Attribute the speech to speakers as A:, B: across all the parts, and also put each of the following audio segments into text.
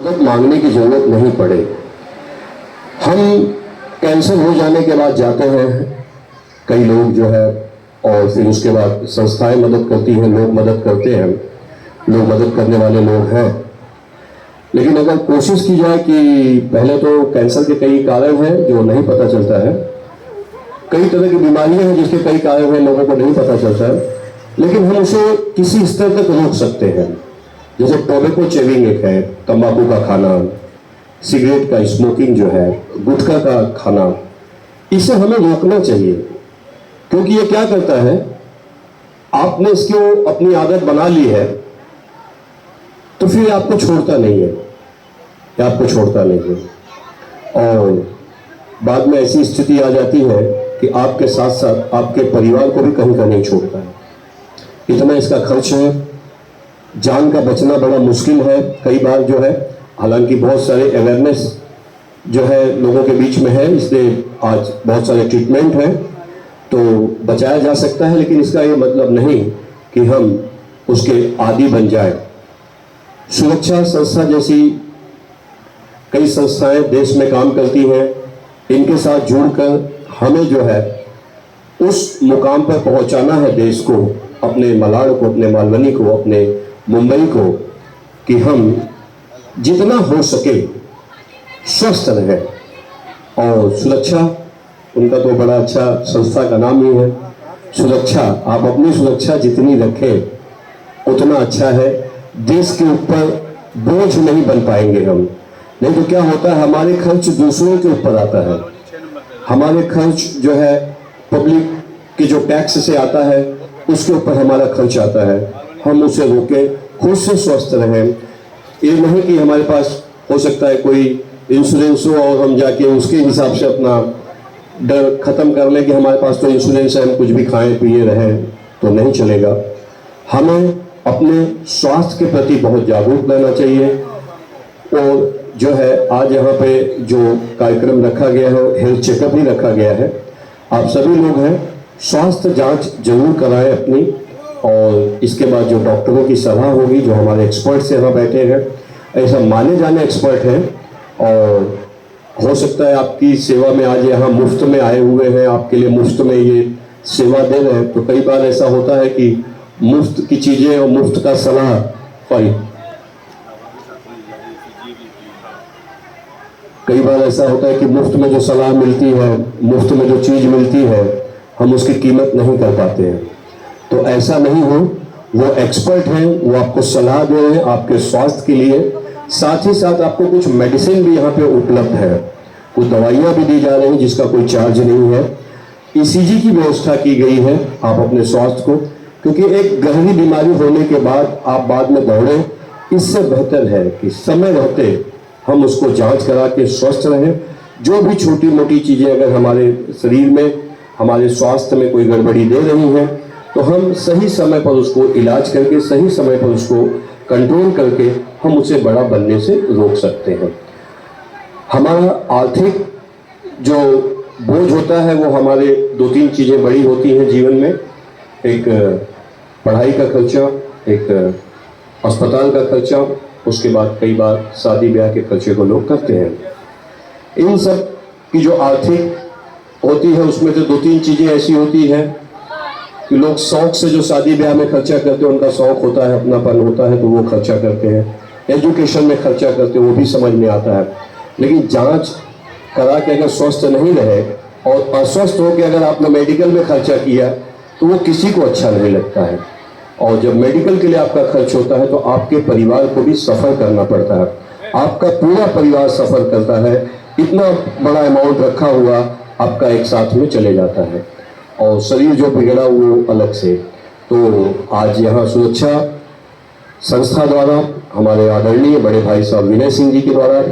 A: मदद मांगने की जरूरत नहीं पड़े। हम कैंसर हो जाने के बाद जाते हैं, कई लोग जो है, और फिर उसके बाद संस्थाएं मदद करती हैं, लोग मदद करते हैं, लोग मदद करने वाले लोग हैं। लेकिन अगर कोशिश की जाए कि पहले तो कैंसर के कई कारण हैं जो नहीं पता चलता है, कई तरह की बीमारियां हैं जिसके कई कारण हैं लोगों को नहीं पता चलता है, लेकिन हम उसे किसी स्तर तक रोक सकते हैं। जैसे टोबैको चेविंग एक है, तंबाकू का खाना, सिगरेट का स्मोकिंग जो है, गुटखा का खाना, इसे हमें रोकना चाहिए। क्योंकि ये क्या करता है, आपने इसको अपनी आदत बना ली है तो फिर आपको छोड़ता नहीं है, आपको छोड़ता नहीं है, और बाद में ऐसी स्थिति आ जाती है कि आपके साथ साथ आपके परिवार को भी कहीं का नहीं छोड़ता है। इतना इसका खर्च है, जान का बचना बड़ा मुश्किल है कई बार जो है। हालांकि बहुत सारे अवेयरनेस जो है लोगों के बीच में है, इसलिए आज बहुत सारे ट्रीटमेंट हैं तो बचाया जा सकता है, लेकिन इसका ये मतलब नहीं कि हम उसके आदी बन जाए। सुरक्षा संस्था जैसी कई संस्थाएं देश में काम करती हैं, इनके साथ जुड़कर हमें जो है उस मुकाम पर पहुंचाना है देश को, अपने मलाड़ को, अपने मालवनी को, अपने मुंबई को, कि हम जितना हो सके स्वस्थ रहे। और सुरक्षा, उनका तो बड़ा अच्छा संस्था का नाम ही है सुरक्षा। आप अपनी सुरक्षा जितनी रखें उतना अच्छा है। देश के ऊपर बोझ नहीं बन पाएंगे हम, नहीं तो क्या होता है, हमारे खर्च दूसरों के ऊपर आता है। हमारे खर्च जो है पब्लिक के जो टैक्स से आता है उसके ऊपर हमारा खर्च आता है। हम उसे रोके, खुद से स्वस्थ रहें। ये नहीं कि हमारे पास हो सकता है कोई इंश्योरेंस हो और हम जाके उसके हिसाब से अपना डर खत्म कर लें कि हमारे पास तो इंश्योरेंस है, हम कुछ भी खाएं पिए रहें, तो नहीं चलेगा। हमें अपने स्वास्थ्य के प्रति बहुत जागरूक रहना चाहिए। और जो है आज यहाँ पे जो कार्यक्रम रखा गया है, हेल्थ चेकअप ही रखा गया है, आप सभी लोग हैं, स्वास्थ्य जांच जरूर कराएं अपनी। और इसके बाद जो डॉक्टरों की सलाह होगी, जो हमारे एक्सपर्ट्स यहाँ बैठे हैं, ऐसा माने जाने एक्सपर्ट हैं, और हो सकता है आपकी सेवा में आज यहाँ मुफ्त में आए हुए हैं, आपके लिए मुफ्त में ये सेवा दे रहे हैं। तो कई बार ऐसा होता है कि मुफ्त की चीजें और मुफ्त का सलाह कई बार ऐसा होता है कि मुफ्त में जो सलाह मिलती है, मुफ्त में जो चीज मिलती है, हम उसकी कीमत नहीं कर पाते हैं। तो ऐसा नहीं हो, वो एक्सपर्ट हैं, वो आपको सलाह दे रहे हैं आपके स्वास्थ्य के लिए। साथ ही साथ आपको कुछ मेडिसिन भी यहाँ पे उपलब्ध है, कुछ दवाइयाँ भी दी जा रही हैं जिसका कोई चार्ज नहीं है। ईसीजी की व्यवस्था की गई है आप अपने स्वास्थ्य को, क्योंकि एक गहरी बीमारी होने के बाद आप बाद में दौड़ें, इससे बेहतर है कि समय रहते हम उसको जांच करा के स्वस्थ रहें। जो भी छोटी मोटी चीज़ें अगर हमारे शरीर में, हमारे स्वास्थ्य में कोई गड़बड़ी दे रही हैं, तो हम सही समय पर उसको इलाज करके, सही समय पर उसको कंट्रोल करके हम उसे बड़ा बनने से रोक सकते हैं। हमारा आर्थिक जो बोझ होता है वो हमारे 2-3 चीज़ें बड़ी होती हैं जीवन में। एक पढ़ाई का खर्चा, एक अस्पताल का खर्चा, उसके बाद कई बार शादी ब्याह के खर्चे को लोग करते हैं। इन सब की जो आर्थिक होती है उसमें से 2-3 चीज़ें ऐसी होती हैं कि लोग शौक से जो शादी ब्याह में खर्चा करते हैं, उनका शौक होता है, अपनापन होता है, तो वो खर्चा करते हैं। एजुकेशन में खर्चा करते हैं, वो भी समझ में आता है। लेकिन जांच करा के अगर स्वस्थ नहीं रहे और अस्वस्थ होकर अगर आपने मेडिकल में खर्चा किया तो वो किसी को अच्छा नहीं लगता है। और जब मेडिकल के लिए आपका खर्च होता है तो आपके परिवार को भी सफ़र करना पड़ता है, आपका पूरा परिवार सफ़र करता है। इतना बड़ा अमाउंट रखा हुआ आपका एक साथ में चले जाता है, और शरीर जो बिगड़ा वो अलग से। तो आज यहाँ सुरक्षा संस्था द्वारा, हमारे आदरणीय बड़े भाई साहब विनय सिंह जी के द्वारा,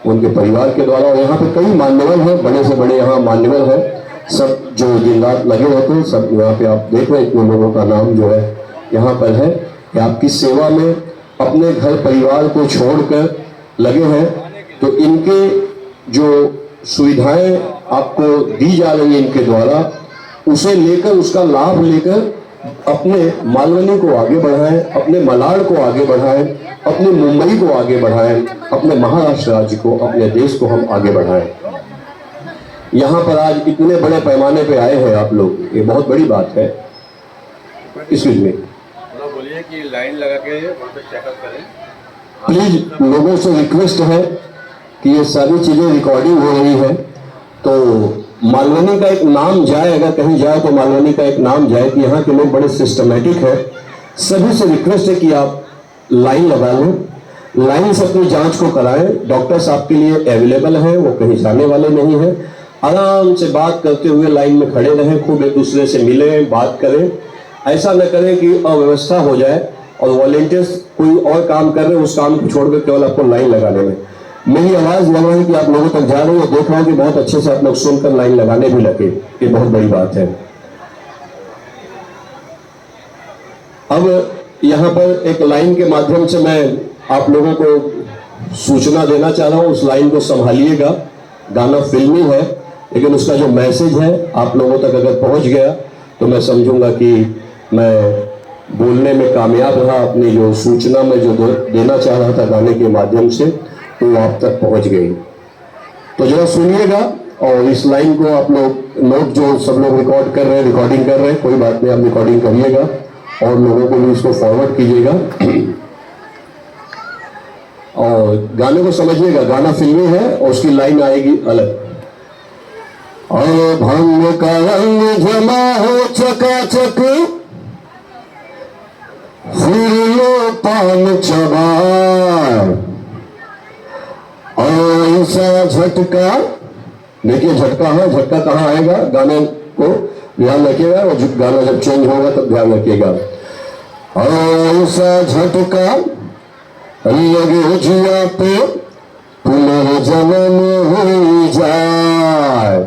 A: उनके परिवार के द्वारा, और यहाँ पे कई मान्यवर हैं, बड़े से बड़े यहाँ मान्यवर हैं, सब जो दिन रात लगे रहते हैं, सब यहाँ पे आप देख रहे हैं इतने लोगों का नाम जो है यहाँ पर है कि आपकी सेवा में अपने घर परिवार को छोड़कर लगे हैं। तो इनके जो सुविधाएं आपको दी जा रही है इनके द्वारा, उसे लेकर, उसका लाभ लेकर अपने मालवनी को आगे बढ़ाएं, अपने मलाड को आगे बढ़ाएं, अपने मुंबई को आगे बढ़ाएं, अपने महाराष्ट्र राज्य को, अपने देश को हम आगे बढ़ाएं। यहाँ पर आज इतने बड़े पैमाने पे आए हैं आप लोग, ये बहुत बड़ी बात है। इसलिए
B: बोलिए कि लाइन लगा के वहाँ पे चेकअप करें।
A: प्लीज लोगों से रिक्वेस्ट है कि ये सारी चीजें रिकॉर्डिंग हो रही है, तो मालवनी का एक नाम जाए, अगर कहीं जाए तो मालवनी का एक नाम जाए कि यहाँ के लोग बड़े सिस्टमेटिक है। सभी से रिक्वेस्ट है कि आप लाइन लगा लें, लाइन से अपनी जांच को कराएं। डॉक्टर्स आपके लिए अवेलेबल हैं, वो कहीं जाने वाले नहीं हैं। आराम से बात करते हुए लाइन में खड़े रहें, खूब एक दूसरे से मिलें, बात करें। ऐसा न करें कि अव्यवस्था हो जाए और वॉलेंटियर्स कोई और काम कर रहे हैं, उस काम को छोड़कर केवल आपको लाइन लगाने में। मेरी आवाज लग रही है कि आप लोगों तक जा रही है, देख रहा हूं कि बहुत अच्छे से आप लोग सुनकर लाइन लगाने भी लगे, ये बहुत बड़ी बात है। अब यहाँ पर एक लाइन के माध्यम से मैं आप लोगों को सूचना देना चाह रहा हूं, उस लाइन को संभालिएगा। गाना फिल्मी है, लेकिन उसका जो मैसेज है आप लोगों तक अगर पहुंच गया तो मैं समझूंगा कि मैं बोलने में कामयाब रहा, अपनी जो सूचना में जो देना चाह रहा था गाने के माध्यम से, तो वो आप तक पहुंच गई। तो जरा सुनिएगा और इस लाइन को आप लोग नोट, जो सब लोग रिकॉर्ड कर रहे हैं, रिकॉर्डिंग कर रहे हैं, कोई बात नहीं, आप रिकॉर्डिंग करिएगा और लोगों को भी इसको फॉरवर्ड कीजिएगा और गाने को समझिएगा। गाना फिल्मी है और उसकी लाइन आएगी अलग। और भंग का रंग जमा हो चकाचक, फिर लो पान चबार, और ऐसा झटका, देखिए झटका है, झटका कहाँ आएगा, गाने को ध्यान रखिएगा और गाना जब चेंज होगा तब ध्यान रखिएगा। और ऐसा झटका लगे जिया पे पुनर्जन्म हो जाए।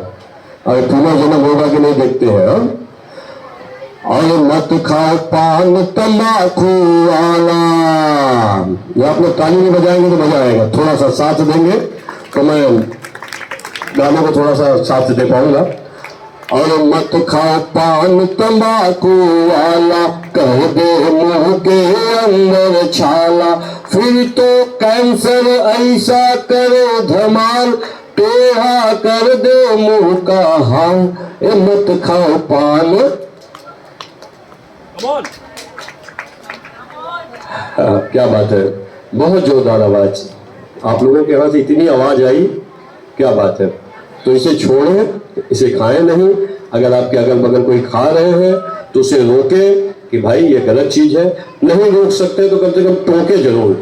A: और पुनर्जन्म होगा कि नहीं देखते हैं हम। और मत खाओ पान तंबाकू वाला। ये आप लोग ताली नहीं बजाएंगे तो मजा आएगा, थोड़ा सा साथ देंगे तो मैं गाने को थोड़ा सा साथ दे पाऊंगा। और मत खाओ पान तंबाकू वाला, कह दे मुंह के अंदर छाला, फिर तो कैंसर ऐसा करे धमाल, टेढ़ा कर दे मुंह का हाल। मत खाओ पान। क्या बात है, बहुत जोरदार आवाज, आप लोगों के यहाँ से इतनी आवाज आई, क्या बात है। तो इसे छोड़ें, इसे खाएं नहीं। अगर आपके अगल बगल कोई खा रहे हैं तो उसे रोकें कि भाई ये गलत चीज है। नहीं रोक सकते तो कम से कम टोके जरूर।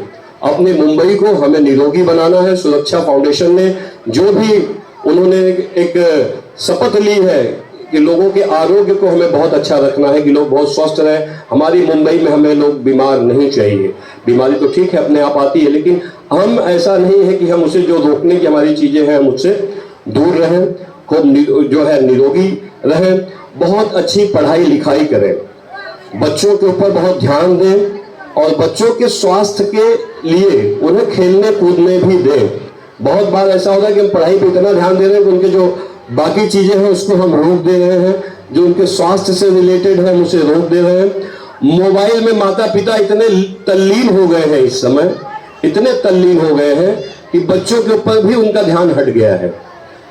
A: अपने मुंबई को हमें निरोगी बनाना है। सुरक्षा फाउंडेशन ने जो भी उन्होंने एक शपथ ली है कि लोगों के आरोग्य को हमें बहुत अच्छा रखना है, कि लोग बहुत स्वस्थ रहें। हमारी मुंबई में हमें लोग बीमार नहीं चाहिए। बीमारी तो ठीक है अपने आप आती है, लेकिन हम ऐसा नहीं है कि हम उसे जो रोकने की हमारी चीजें हैं हम उससे दूर रहें, खूब जो है निरोगी रहें, बहुत अच्छी पढ़ाई लिखाई करें, बच्चों के ऊपर बहुत ध्यान दें और बच्चों के स्वास्थ्य के लिए उन्हें खेलने कूदने भी दें। बहुत बार ऐसा होता है कि हम पढ़ाई पे इतना ध्यान दे रहे हैं कि उनके जो बाकी चीजें हैं उसको हम रोक दे रहे हैं, जो उनके स्वास्थ्य से रिलेटेड है हम उसे रोक दे रहे हैं। मोबाइल में माता पिता इतने तल्लीन हो गए हैं, इस समय इतने तल्लीन हो गए हैं कि बच्चों के ऊपर भी उनका ध्यान हट गया है।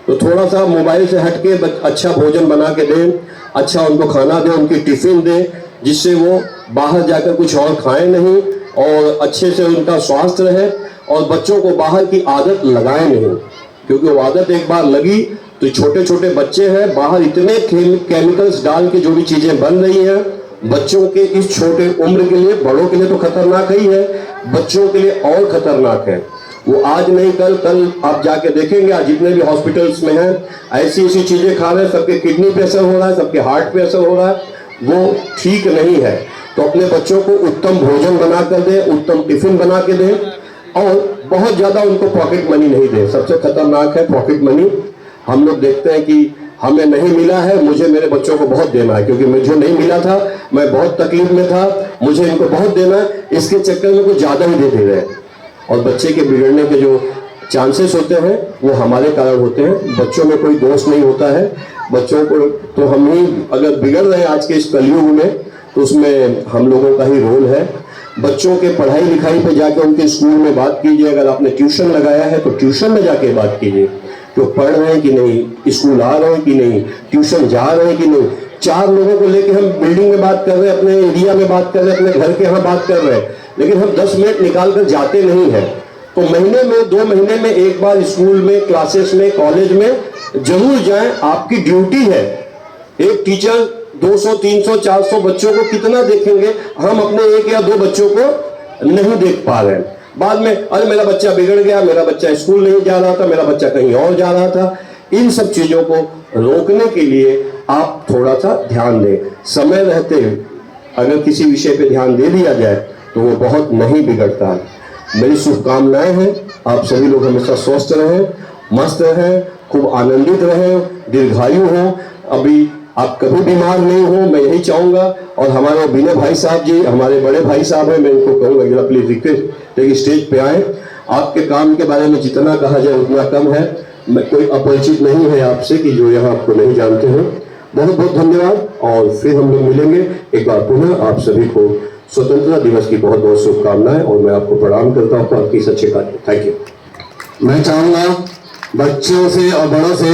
A: तो थोड़ा सा मोबाइल से हटके अच्छा भोजन बना के दें, अच्छा उनको खाना दें, उनकी टिफिन दें, जिससे वो बाहर जाकर कुछ और खाएं नहीं और अच्छे से उनका स्वास्थ्य रहे। और बच्चों को बाहर की आदत लगाए नहीं, क्योंकि वो आदत एक बार लगी तो छोटे छोटे बच्चे हैं, बाहर इतने केमिकल्स डाल के जो भी चीजें बन रही हैं, बच्चों के इस छोटे उम्र के लिए, बड़ों के लिए तो खतरनाक ही है, बच्चों के लिए और खतरनाक है। वो आज नहीं कल आप जाके देखेंगे, आज जितने भी हॉस्पिटल्स में हैं ऐसी ऐसी चीजें खा रहे हैं, सबके किडनी पे असर हो रहा है, सबके हार्ट पे असर हो रहा है, वो ठीक नहीं है। तो अपने बच्चों को उत्तम भोजन बना कर दें, उत्तम टिफिन बना के दें और बहुत ज्यादा उनको पॉकेट मनी नहीं दें। सबसे खतरनाक है पॉकेट मनी। हम लोग देखते हैं कि हमें नहीं मिला है, मुझे मेरे बच्चों को बहुत देना है, क्योंकि मुझे नहीं मिला था, मैं बहुत तकलीफ में था, मुझे इनको बहुत देना है, इसके चक्कर में कुछ ज्यादा ही दे रहे हैं। और बच्चे के बिगड़ने के जो चांसेस होते हैं वो हमारे कारण होते हैं। बच्चों में कोई दोष नहीं होता है, बच्चों को तो हम ही अगर बिगड़ रहे हैं आज के इस कलयुग में, तो उसमें हम लोगों का ही रोल है। बच्चों के पढ़ाई लिखाई पे जाकर उनके स्कूल में बात कीजिए। अगर आपने ट्यूशन लगाया है तो ट्यूशन में जाके बात कीजिए कि वो पढ़ रहे हैं कि नहीं, स्कूल आ रहे हैं कि नहीं, ट्यूशन जा रहे हैं कि नहीं। 4 लोगों को लेके हम बिल्डिंग में बात कर रहे हैं, अपने एरिया में बात कर रहे हैं, अपने घर के यहाँ बात कर रहे हैं, लेकिन हम 10 मिनट निकाल कर जाते नहीं हैं। तो महीने में 2 महीने में एक बार स्कूल में, क्लासेस में, कॉलेज में जरूर जाएं। आपकी ड्यूटी है। एक टीचर 200, 300, 400 बच्चों को कितना देखेंगे? हम अपने 1 या 2 बच्चों को नहीं देख पा रहे हैं। बाद में अरे मेरा बच्चा बिगड़ गया, मेरा बच्चा स्कूल नहीं जा रहा था, मेरा बच्चा कहीं और जा रहा था। इन सब चीजों को रोकने के लिए आप थोड़ा सा ध्यान दें। समय रहते अगर किसी विषय पे ध्यान दे दिया जाए तो वो बहुत नहीं बिगड़ता है। मेरी शुभकामनाएं हैं, आप सभी लोग हमेशा स्वस्थ रहें, मस्त रहें, खूब आनंदित रहें, दीर्घायु हो। अभी आप कभी बीमार नहीं हो, मैं यही चाहूंगा। और हमारे विनय भाई साहब जी, हमारे बड़े भाई साहब हैं, मैं इनको कहूंगा जरा प्लीज रिक्वेस्ट है स्टेज पे आए। आपके काम के बारे में जितना कहा जाए उतना कम है। मैं कोई अपरिचित नहीं है आपसे कि जो यहाँ आपको नहीं जानते हो। बहुत बहुत धन्यवाद और फिर हम लोग मिलेंगे। एक बार पुनः आप सभी को स्वतंत्रता दिवस की बहुत बहुत शुभकामनाएं और मैं आपको प्रणाम करता हूँ आपकी इस अच्छे कार्य। Thank you.
C: मैं चाहूंगा बच्चों से और बड़ों से